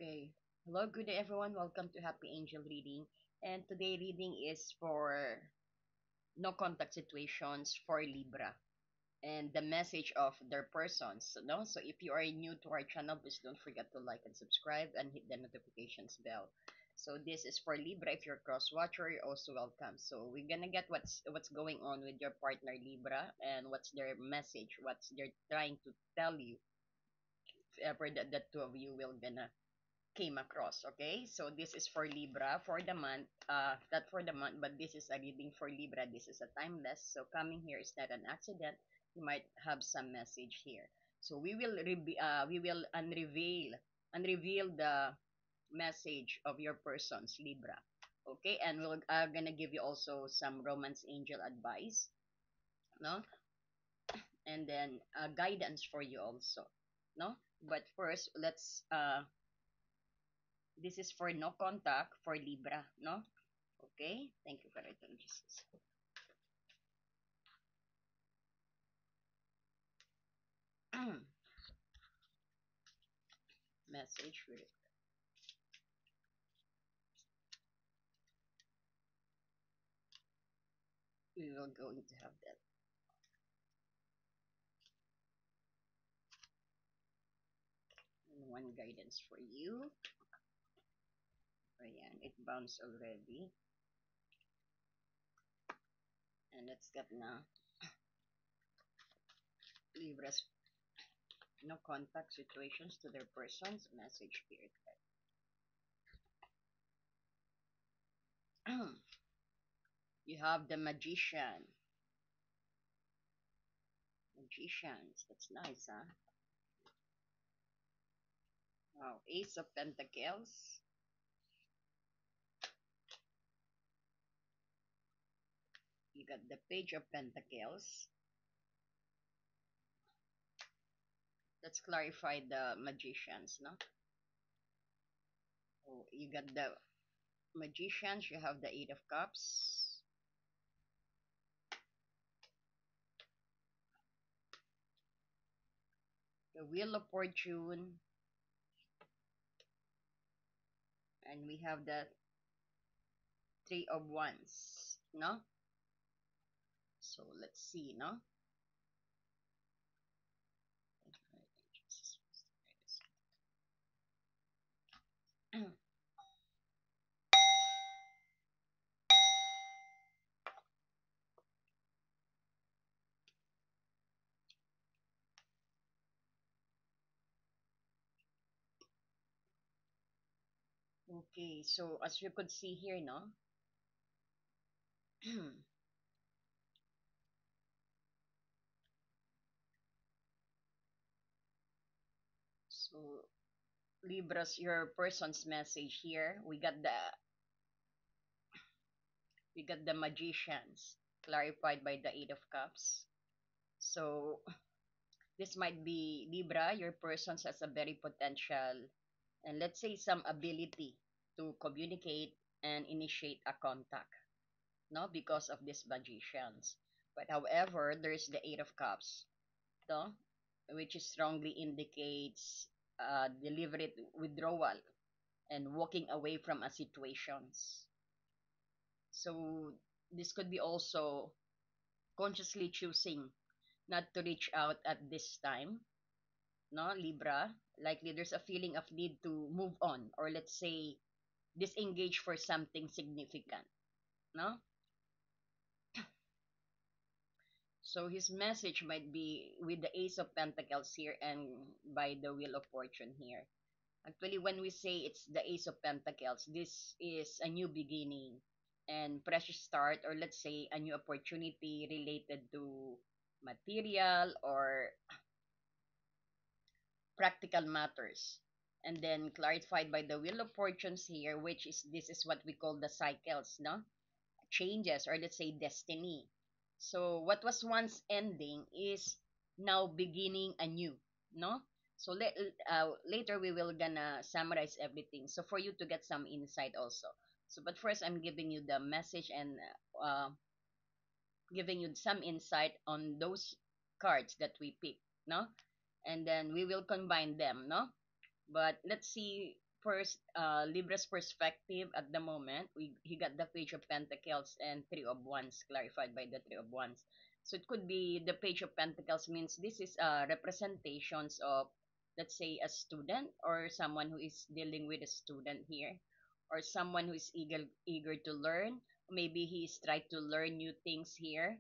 Okay. Hello, good day everyone. Welcome to Happy Angel Reading. And today reading is for no contact situations for Libra and the message of their persons. No? So if you are new to our channel, please don't forget to like and subscribe and hit the notifications bell. So this is for Libra. If you're a cross watcher, you're also welcome. So we're gonna get what's going on with your partner Libra and what's their message, what's they're trying to tell you. If ever that the two of you will gonna came across. Okay, so this is for Libra for the month, not for the month, but this is a reading for Libra. This is a timeless, so coming here is not an accident. You might have some message here. So we will unreveal the message of your person's Libra. Okay, and we're gonna give you also some romance angel advice, no, and then guidance for you also, no. But first, let's this is for no contact for Libra, no? Okay, thank you for it, Jesus. Message we will going to have that. And one guidance for you. Ayan, it bounced already. And let's get na Libra's no contact situations to their persons message period. You have the magician. Magicians, that's nice, huh? Wow, Ace of Pentacles. You got the Page of Pentacles. Let's clarify the magicians, no? Oh, you got the magicians, you have the Eight of Cups, the Wheel of Fortune, and we have the Three of Wands, no? So let's see, no? Okay, so as you could see here, no? So Libras, your person's message here. We got the magicians clarified by the Eight of Cups. So this might be Libra, your person's has a very potential and let's say some ability to communicate and initiate a contact, no, because of these magicians. But however, there's the Eight of Cups, no, which strongly indicates deliberate withdrawal and walking away from a situations. So this could be also consciously choosing not to reach out at this time, no, Libra. Likely there's a feeling of need to move on or let's say disengage for something significant, no. So his message might be with the Ace of Pentacles here and by the Wheel of Fortune here. Actually, when we say it's the Ace of Pentacles, this is a new beginning and fresh start, or let's say a new opportunity related to material or practical matters. And then clarified by the Wheel of Fortunes here, which is this is what we call the cycles, no? Changes, or let's say destiny. So what was once ending is now beginning anew, no? So later we will gonna summarize everything. So for you to get some insight also. So but first I'm giving you the message and giving you some insight on those cards that we pick, no? And then we will combine them, no? But let's see Libra's perspective at the moment, he got the Page of Pentacles and Three of Wands clarified by the Three of Wands. So it could be the Page of Pentacles means this is representations of, let's say, a student or someone who is dealing with a student here, or someone who is eager to learn. Maybe he is trying to learn new things here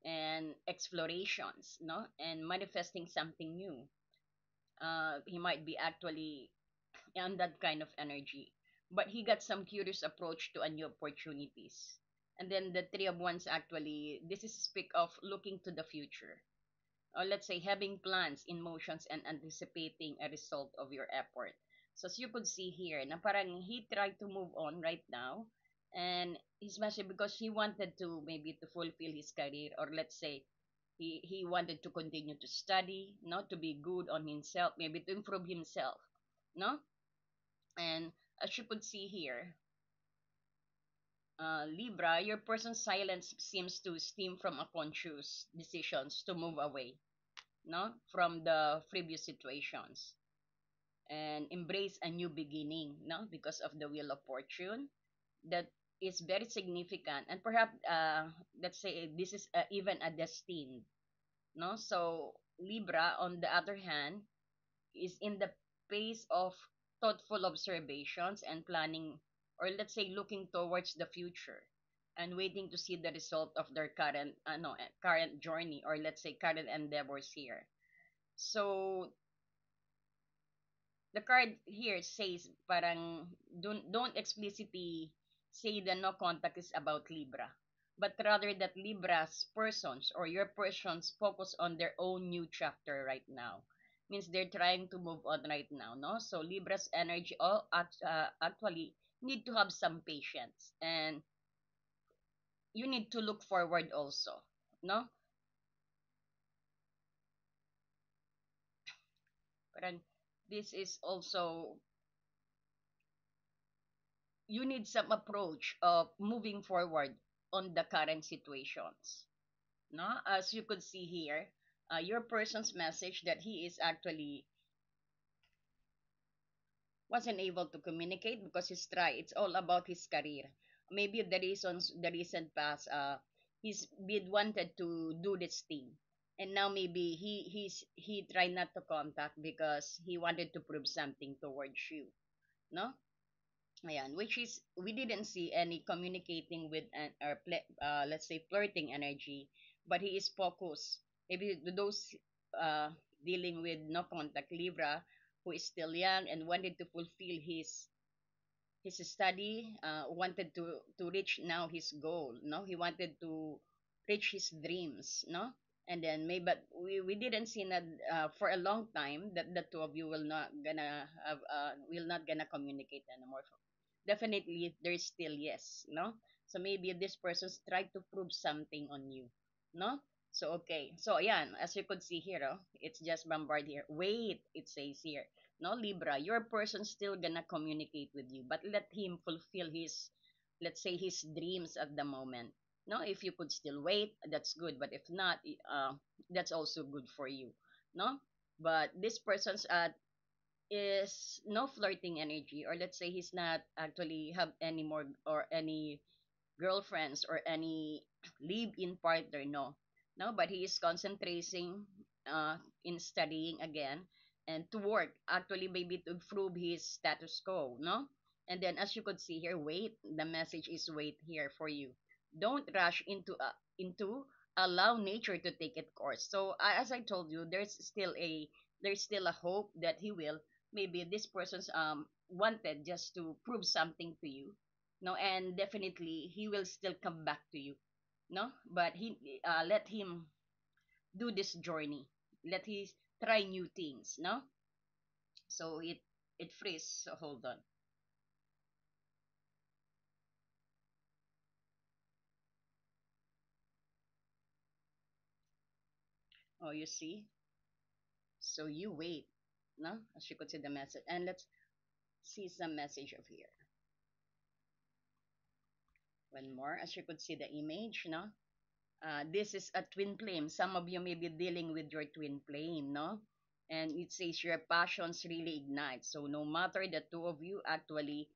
and explorations, no, and manifesting something new. He might be actually on that kind of energy. But he got some curious approach to a new opportunities. And then the Three of Wands actually, this is speak of looking to the future. Or let's say having plans in motions and anticipating a result of your effort. So as you could see here, na parang he tried to move on right now. And especially because he wanted to maybe to fulfill his career, or let's say he wanted to continue to study, no, to be good on himself, maybe to improve himself, no. And as you could see here, Libra, your person's silence seems to stem from a conscious decisions to move away, no, from the previous situations and embrace a new beginning, no, because of the wheel of fortune that is very significant, and perhaps let's say this is even a destined, no. So Libra, on the other hand, is in the pace of thoughtful observations and planning, or let's say looking towards the future and waiting to see the result of their current no, current journey, or let's say current endeavors here. So the card here says parang don't explicitly say the no contact is about Libra, but rather that Libra's persons or your persons focus on their own new chapter right now. Means they're trying to move on right now, no? So Libra's energy actually need to have some patience, and you need to look forward also, no? Parang this is also, you need some approach of moving forward on the current situations, no, as you could see here, your person's message that he is actually wasn't able to communicate because he's try, it's all about his career. Maybe the reasons, the recent past, he's been wanted to do this thing, and now maybe he tried not to contact because he wanted to prove something towards you, no. Ayan, which is we didn't see any communicating with an or let's say flirting energy, but he is focused. Maybe those uh, dealing with no contact Libra, who is still young and wanted to fulfill his study, wanted to reach now his goal. No, he wanted to reach his dreams. No, and then maybe, but we didn't see that for a long time that the two of you will not gonna communicate anymore. Definitely there's still yes, no. So maybe this person's tried to prove something on you, no. So okay, so ayan, as you could see here, oh, it's just bombard here, wait, it says here, no, Libra, your person's still gonna communicate with you, but let him fulfill his, let's say, his dreams at the moment. No, if you could still wait, that's good, but if not, that's also good for you, no. But this person's is no flirting energy, or let's say he's not actually have any more or any girlfriends or any live-in partner, no, no, but he is concentrating in studying again and to work actually maybe to improve his status quo, no. And then as you could see here, wait, the message is wait here for you. Don't rush into allow nature to take its course. So as I told you, there's still a hope that he will, maybe this person's wanted just to prove something to you, no, and definitely he will still come back to you, no, but he let him do this journey, let he try new things, no. So it frees, so hold on. Oh, you see, so you wait, no, as you could see the message, and let's see some message of here. One more, as you could see the image, no. This is a twin flame. Some of you may be dealing with your twin flame, no? and it says your passions really ignite. So no matter the two of you actually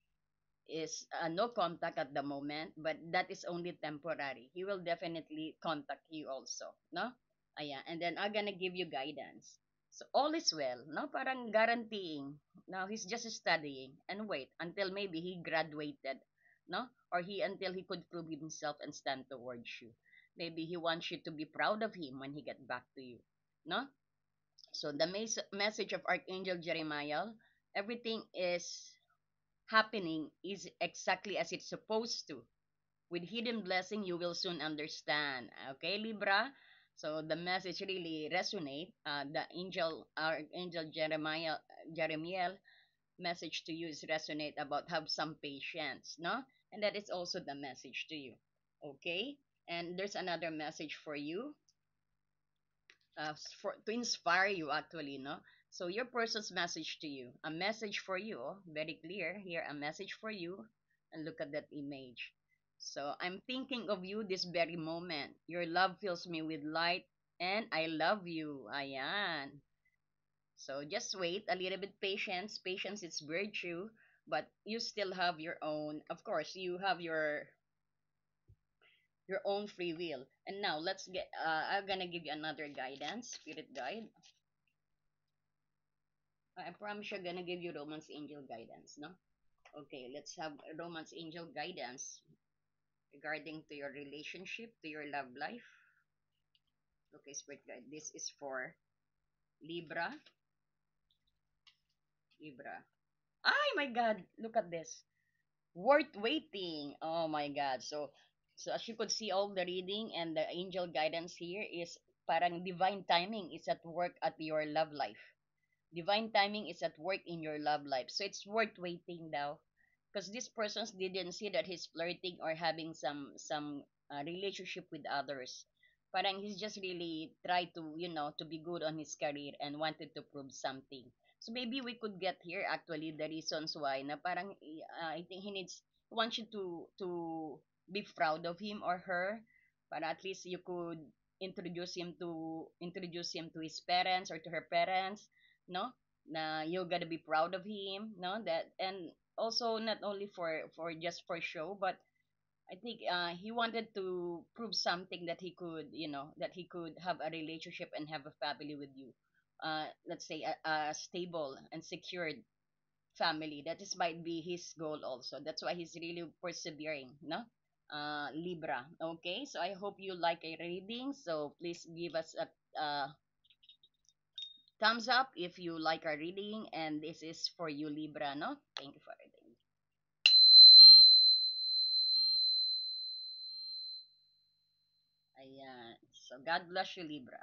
is no contact at the moment, but that is only temporary. He will definitely contact you also, no? Ayan. And then I'm gonna give you guidance. So all is well, no? Parang guaranteeing. Now he's just studying and wait until maybe he graduated, no? Or he until he could prove himself and stand towards you. Maybe he wants you to be proud of him when he get back to you, no? So the message of Archangel Jeremiah, everything is happening is exactly as it's supposed to. With hidden blessing, you will soon understand. Okay, Libra? So the message really resonate. The Archangel Jeremiah message to you is resonate about have some patience, no? And that is also the message to you. Okay? And there's another message for you, for to inspire you actually, no? So your person's message to you, a message for you, oh, very clear here, a message for you, and look at that image. So I'm thinking of you this very moment. Your love fills me with light, and I love you. Ayan. So just wait a little bit, patience. Patience is virtue, but you still have your own. Of course, you have your own free will. And now let's get. I'm gonna give you another guidance, spirit guide. I promise you're gonna give you romance angel guidance, no? Okay, let's have a romance angel guidance regarding to your relationship, to your love life. Okay, spirit guide. This is for Libra. Libra. Oh my God! Look at this. Worth waiting. Oh my God. So as you could see, all the reading and the angel guidance here is parang divine timing is at work at your love life. Divine timing is at work in your love life. So it's worth waiting now. Because this person didn't see that he's flirting or having some relationship with others. Parang he's just really tried to, to be good on his career and wanted to prove something. So maybe we could get here actually the reasons why na parang I think he wants you to be proud of him or her. Para at least you could introduce him to his parents or to her parents, no? Na you gotta be proud of him, no? That, and also not only for just for show, but I think he wanted to prove something that he could, that he could have a relationship and have a family with you. Let's say a stable and secured family. That is might be his goal also. That's why he's really persevering, no? Libra. Okay, so I hope you like a reading. So please give us a thumbs up if you like our reading, and this is for you, Libra, no? Thank you for reading. Ayan. So God bless you, Libra.